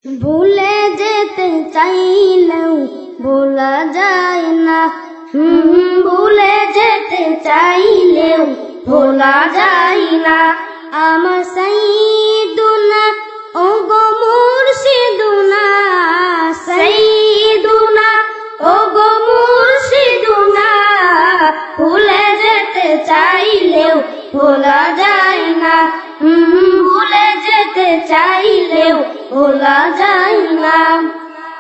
ভুলে যেতে চাইলেও ভোলা যায় না, ভুলে যেতে চাইলেও ভোলা যায় না। আমার সাইয়্যিদুনা ও গো মুর্শিদুনা, সাইয়্যিদুনা ও গো মুর্শিদুনা, ভুলে যেতে চাইলেও ভোলা যায় না, ভুলে যেতে চাইলেও ভোলা যায় না।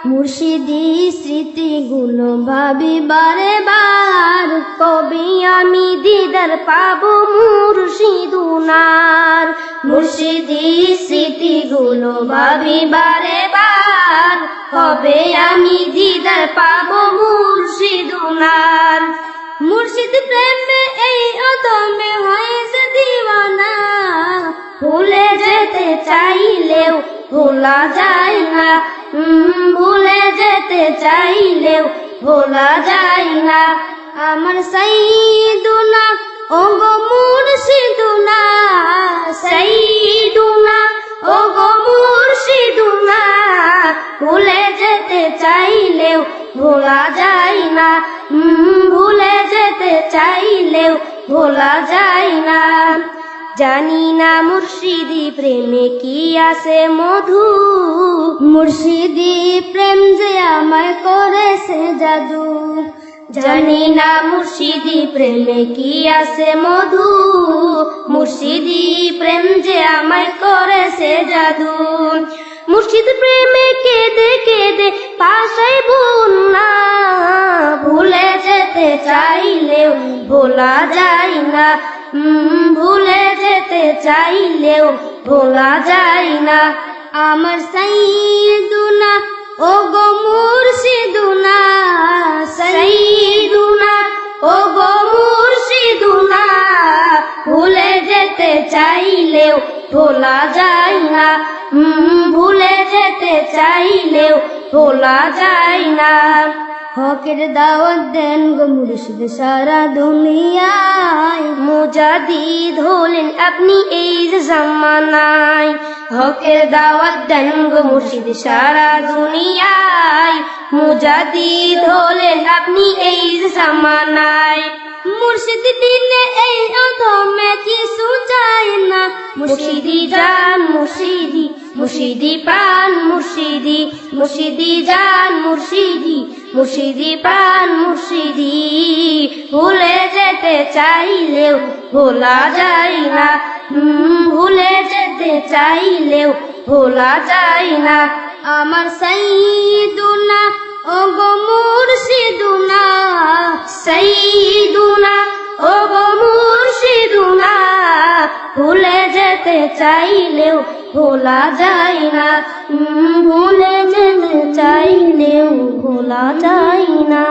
মুর্শিদি স্মৃতিগুলো ভাবি বারে বার, কবে আমি দিদার পাবো মুর্শিদুনার। মুর্শিদি স্মৃতিগুলো ভাবি বারে বার, কবে আমি দিদার পাবো মুর্শিদুনার। মুর্শিদ প্রেমে এই অদমে হয়েছে দিওয়ানা, ভুলে যেতে চাইলেও ভোলা যায় না, ভুলে যেতে চাইলেও ভোলা যায় না। আমার সাইয়্যিদুনা ও গো মুর্শিদুনা, সাইয়্যিদুনা ও গো মুর্শিদুনা, ভুলে যেতে চাইলেও ভোলা যায় না, ভুলে যেতে চাইলেও ভোলা যায় না। জানি না মুর্শিদি প্রেমে কি আছে মধু, মুর্শিদি প্রেম যে আমায় করেছে জাদু। জানি না মুর্শিদি প্রেমে কি আছে মধু, মুর্শিদি প্রেম যে আমায় করেছে জাদু। মুর্শিদ প্রেমে কেঁদে কেঁদে পাশাই বন্যা, ভুলে যেতে চাইলেও ভোলা যায় না, ভুলে যেতে চাইলেও ভোলা যায় না। আমার সাইয়্যিদুনা ও গো মুর্শিদুনা, সাইয়্যিদুনা ও গো মুর্শিদুনা, ভুলে যেতে চাইলেও ভোলা যায় না, ভুলে যেতে চাইলেও ভোলা যায় না। হকের দাওয়াত দেন গো মুর্শিদ সারা দুনিয়ায়, মুজাদ্দিদ হলেন আপনি এই জামানায়। হকের দাওয়াত দেন গো মুর্শিদ সারা দুনিয়ায়, মুজাদ্দিদ হলেন আপনি এই জামানায়। মুর্শিদ বিনে এই অধমে কিছু চায় না, মুর্শিদি জান মুর্শিদি, মুর্শিদি প্রাণ মুর্শিদি, মুর্শিদি জান মুর্শিদি, মুর্শিদি প্রাণ মুর্শিদি, ভুলে যেতে চাইলেও ভোলা যায় না, ভুলে যেতে চাইলেও ভোলা যায় না। আমার সাইয়্যিদুনা ও গো মুর্শিদুনা, সাইয়্যিদুনা ও গো মুর্শিদুনা, ভুলে যেতে চাইলেও ভোলা যায় না, ভুলে যেতে চাইলেও ভোলা যায় না।